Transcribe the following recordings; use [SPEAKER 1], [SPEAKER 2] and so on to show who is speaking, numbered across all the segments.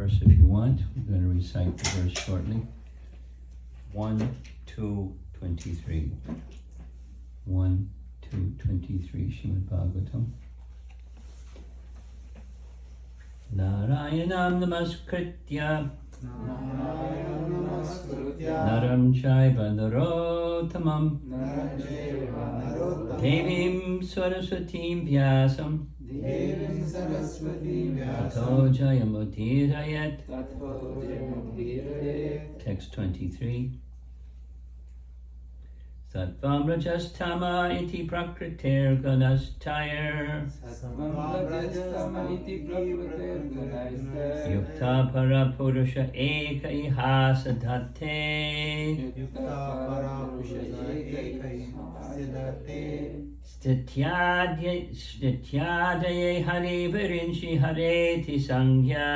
[SPEAKER 1] verse if you want. We're going to recite the verse shortly. 1, 2, 23. 1, 2, 23, Srimad Bhagavatam. Narayanam namaskritya Naram chaiva narottamam Devim Saraswatim Vyasam Tato Jayamudirayat. Text 23. Sattvam rajastama iti prakritir gunastayar Yukta para purusha eka ihasa dhate Stityadaye hari virinchi hareti sangya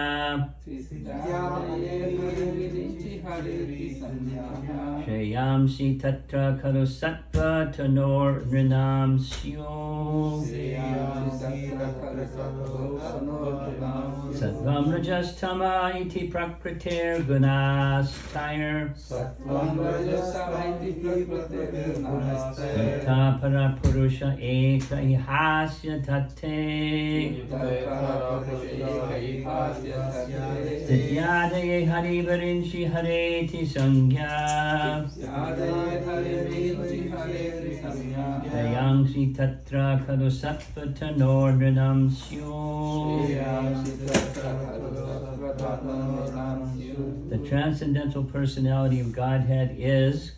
[SPEAKER 1] Shreyamsi tatra kalu sattva tanor nrinam syo Sattvam rajastama iti prakritir gunastayar Yukta para purusha eka ihasya tate Stityadaye hari virinchi hareti sangya Shayangsi tatra kalu sattva tanordranam syo. The transcendental personality of Godhead is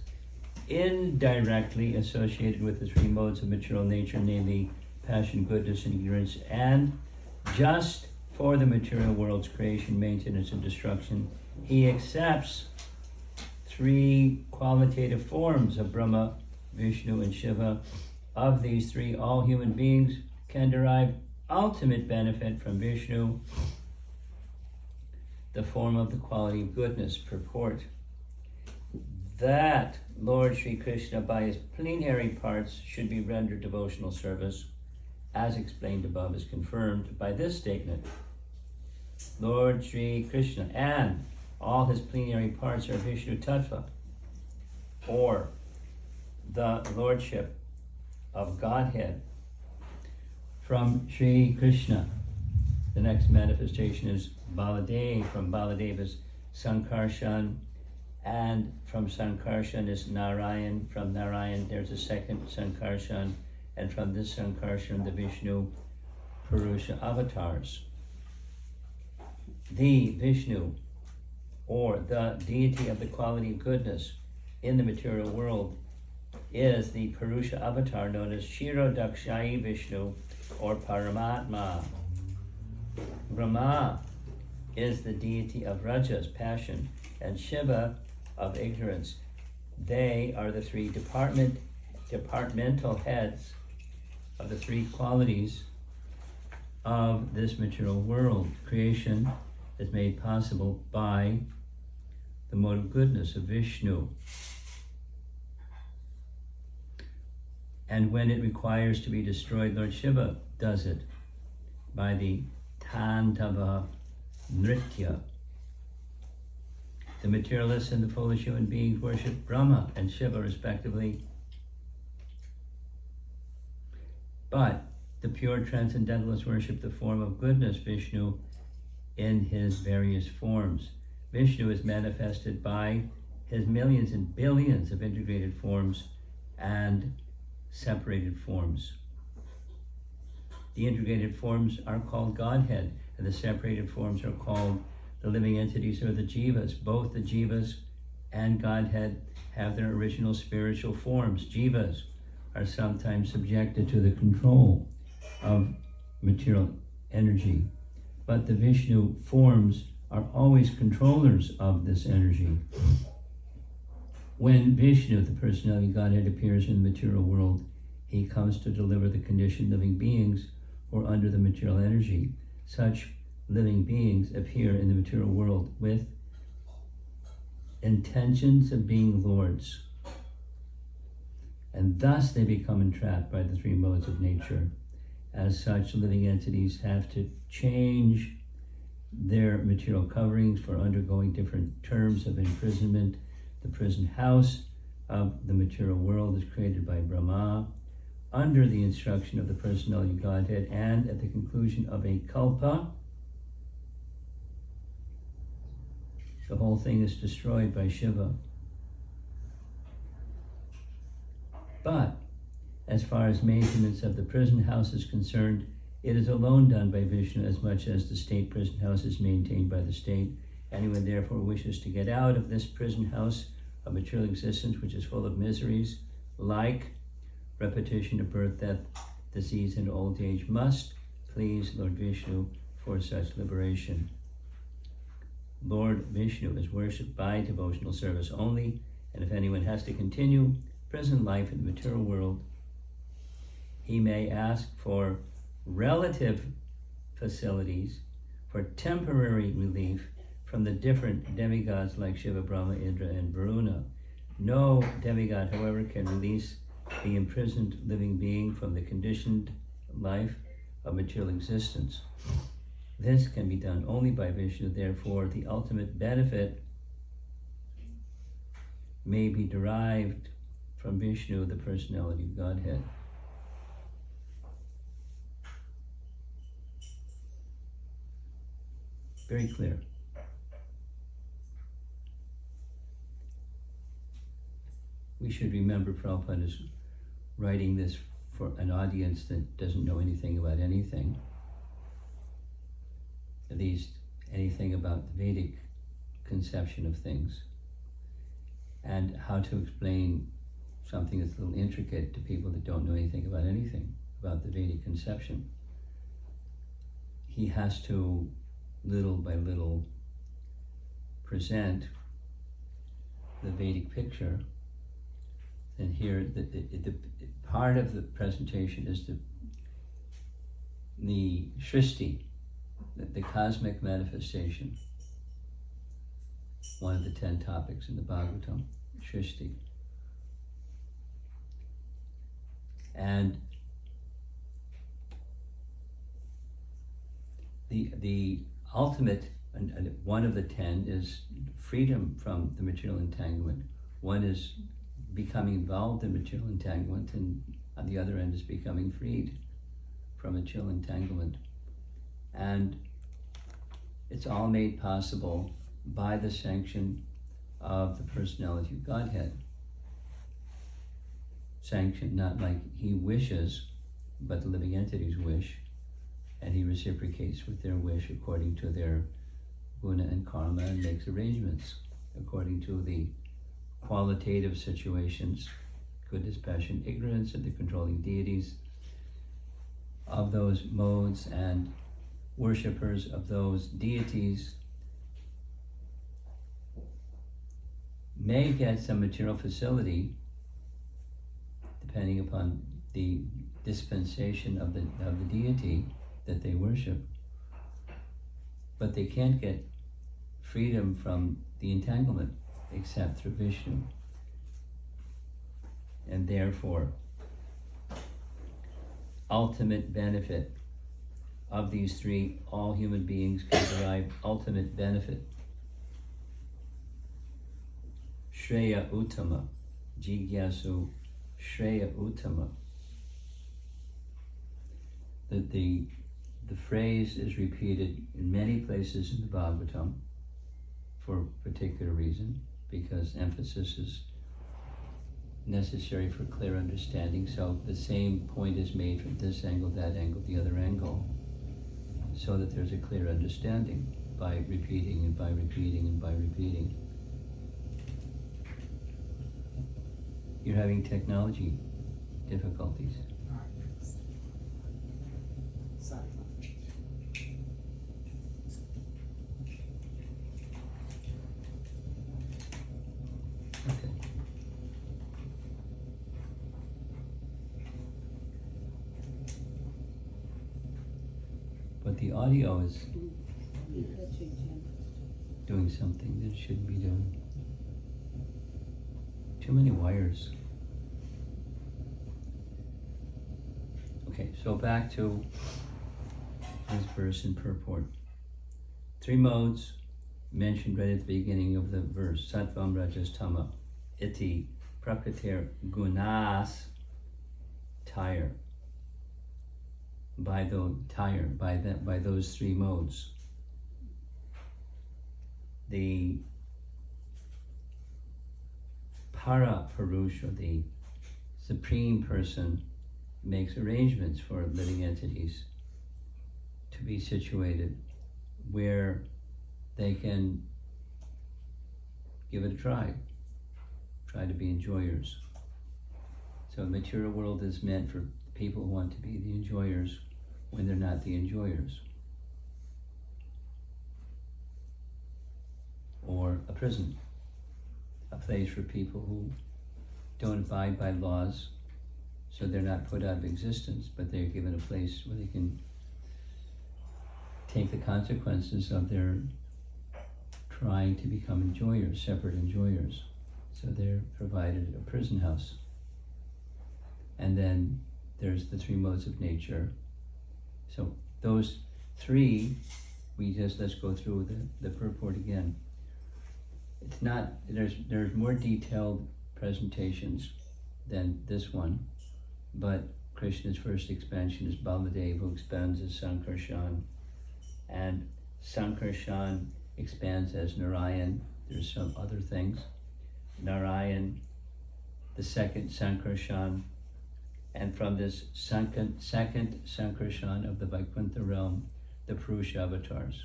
[SPEAKER 1] indirectly associated with the three modes of material nature, namely passion, goodness, and ignorance, and just for the material world's creation, maintenance, and destruction, he accepts three qualitative forms of Brahma, Vishnu, and Shiva. Of these three, all human beings can derive ultimate benefit from Vishnu, the form of the quality of goodness. Purport: that Lord Sri Krishna, by his plenary parts, should be rendered devotional service, as explained above, is confirmed by this statement. Lord Sri Krishna and all his plenary parts are Vishnu Tattva, or the Lordship of Godhead. From Sri Krishna, the next manifestation is Baladev. From Baladev is Sankarshan, and from Sankarshan is Narayan. From Narayan there's a second Sankarshan, and from this Sankarshan the Vishnu Purusha avatars. The Vishnu, or the deity of the quality of goodness in the material world, is the Purusha avatar known as Shirodakshayi Vishnu, or Paramatma. Brahma is the deity of Rajas, passion, and Shiva of ignorance. They are the three departmental heads of the three qualities of this material world. Creation is made possible by the mode of goodness of Vishnu. And when it requires to be destroyed, Lord Shiva does it by the Tandava Nritya. The materialists and the foolish human beings worship Brahma and Shiva respectively. But the pure transcendentalists worship the form of goodness, Vishnu, in his various forms. Vishnu is manifested by his millions and billions of integrated forms and separated forms. The integrated forms are called Godhead, and the separated forms are called the living entities, or the jivas. Both the jivas and Godhead have their original spiritual forms. Jivas are sometimes subjected to the control of material energy, but the Vishnu forms are always controllers of this energy. When Vishnu, the personality of Godhead, appears in the material world, he comes to deliver the conditioned living beings who are under the material energy. Such living beings appear in the material world with intentions of being lords, and thus they become entrapped by the three modes of nature. As such, living entities have to change their material coverings for undergoing different terms of imprisonment. The prison house of the material world is created by Brahma under the instruction of the personality of Godhead, and at the conclusion of a kalpa, the whole thing is destroyed by Shiva. But as far as maintenance of the prison house is concerned, it is alone done by Vishnu, as much as the state prison house is maintained by the state. Anyone therefore wishes to get out of this prison house of material existence, which is full of miseries, like repetition of birth, death, disease, and old age, must please Lord Vishnu for such liberation. Lord Vishnu is worshipped by devotional service only, and if anyone has to continue prison life in the material world, he may ask for relative facilities for temporary relief from the different demigods like Shiva, Brahma, Indra, and Varuna. No demigod, however, can release the imprisoned living being from the conditioned life of material existence. This can be done only by Vishnu. Therefore, the ultimate benefit may be derived from Vishnu, the personality of Godhead. Very clear. We should remember Prabhupada is writing this for an audience that doesn't know anything about anything, at least anything about the Vedic conception of things, and how to explain something that's a little intricate to people that don't know anything about the Vedic conception. He has to, little by little, present the Vedic picture. And here, the part of the presentation is the Shristi, the cosmic manifestation, one of the 10 topics in the Bhagavatam, Shristi. And the ultimate, and one of the 10 is freedom from the material entanglement. One is becoming involved in material entanglement, and on the other end is becoming freed from material entanglement. And it's all made possible by the sanction of the personality of Godhead. Sanction not like he wishes, but the living entities wish, and he reciprocates with their wish according to their guna and karma, and makes arrangements according to the qualitative situations, goodness, passion, ignorance of the controlling deities of those modes, and worshippers of those deities may get some material facility depending upon the dispensation of the deity that they worship, but they can't get freedom from the entanglement except through Vishnu. And therefore, ultimate benefit of these three, all human beings can derive ultimate benefit. Shreya Uttama, Jigyasu Shreya Uttama. The phrase is repeated in many places in the Bhagavatam for a particular reason, because emphasis is necessary for clear understanding. So the same point is made from this angle, that angle, the other angle, so that there's a clear understanding by repeating and by repeating and by repeating. You're having technology difficulties. Okay. But the audio is doing something that it shouldn't be doing. Too many wires. Okay, so back to this verse in purport. three modes mentioned right at the beginning of the verse. Sattvam, Rajas, Tama. Iti Prakrtir Gunas tire. By those three modes. The Para Purush, or the Supreme Person, makes arrangements for living entities to be situated where they can give it a try to be enjoyers. So the material world is meant for people who want to be the enjoyers when they're not the enjoyers. Or a prison, a place for people who don't abide by laws, so they're not put out of existence, but they're given a place where they can take the consequences of their trying to become enjoyers, separate enjoyers. So they're provided a prison house. And then there's the three modes of nature. So those three, let's go through the purport again. It's not, there's more detailed presentations than this one, but Krishna's first expansion is Baladev, who expands as Sankarshan, and Sankarshan expands as Narayan. There's some other things. Narayan, the second Sankarshan, and from this second Sankarshan of the Vaikuntha realm, the Purusha avatars.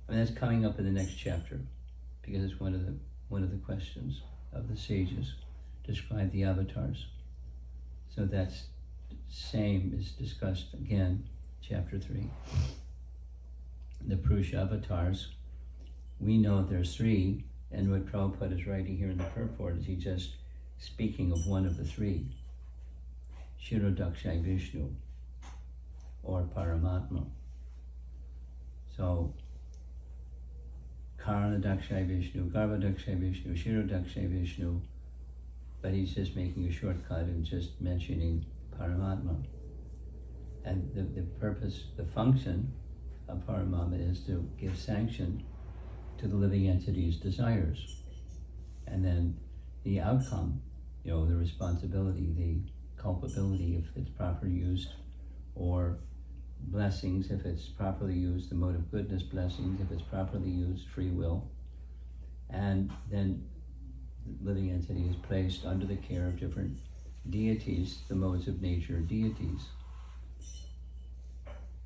[SPEAKER 1] And that's coming up in the next chapter, because it's one of the questions of the sages. Describe the avatars. So that's same is discussed again, chapter 3. The Purusha avatars, we know there's three, and what Prabhupada is writing here in the purport is he just speaking of one of the three, Shirodakshai Vishnu, or Paramatma. So Karanadakshay Vishnu, Garbhadakshay Vishnu, Shirodakshay Vishnu, but he's just making a shortcut and just mentioning Paramatma. And the purpose, the function of Paramatma is to give sanction to the living entity's desires. And then the outcome, the responsibility, the culpability if it's properly used, or blessings if it's properly used, the mode of goodness blessings if it's properly used, free will. And then the living entity is placed under the care of different deities, the modes of nature deities.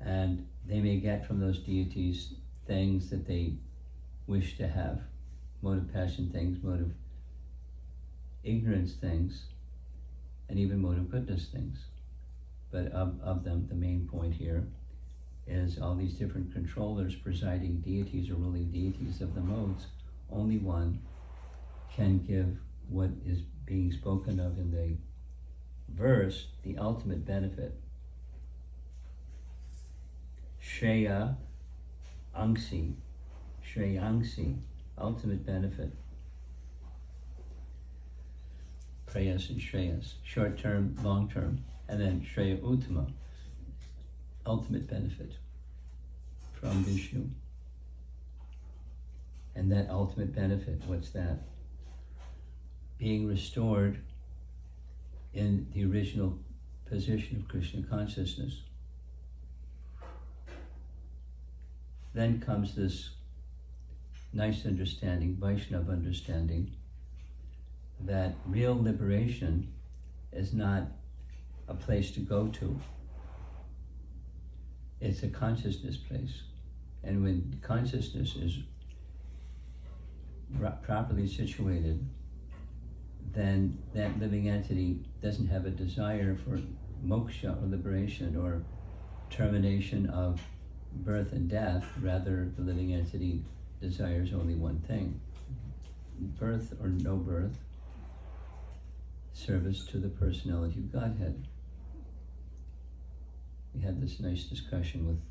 [SPEAKER 1] And they may get from those deities things that they wish to have, mode of passion things, mode of ignorance things, and even mode of goodness things. But of them, the main point here is all these different controllers, presiding deities or ruling deities of the modes, only one can give what is being spoken of in the verse, the ultimate benefit. Shreya Angsi, Shreyangsi, ultimate benefit. Prayas and Shreyas, short term, long term, and then Shreya Uttama, ultimate benefit from Vishnu. And that ultimate benefit, what's that? Being restored in the original position of Krishna consciousness. Then comes this nice understanding, Vaishnava understanding, that real liberation is not a place to go to. It's a consciousness place. And when consciousness is properly situated, then that living entity doesn't have a desire for moksha or liberation or termination of birth and death. Rather, the living entity desires only one thing: birth or no birth, service to the personality of Godhead. We had this nice discussion with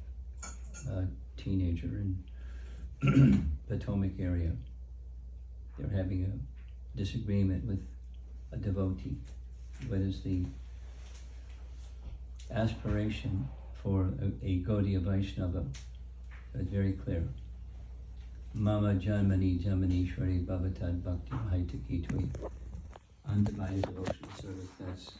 [SPEAKER 1] a teenager in Potomac area. They were having a disagreement with a devotee. What is the aspiration for a Gaudiya Vaishnava. It's very clear. Mama Janmani Jamanishwari Bhavatad Bhakti Haitaki Tui. Undivided devotional service, that's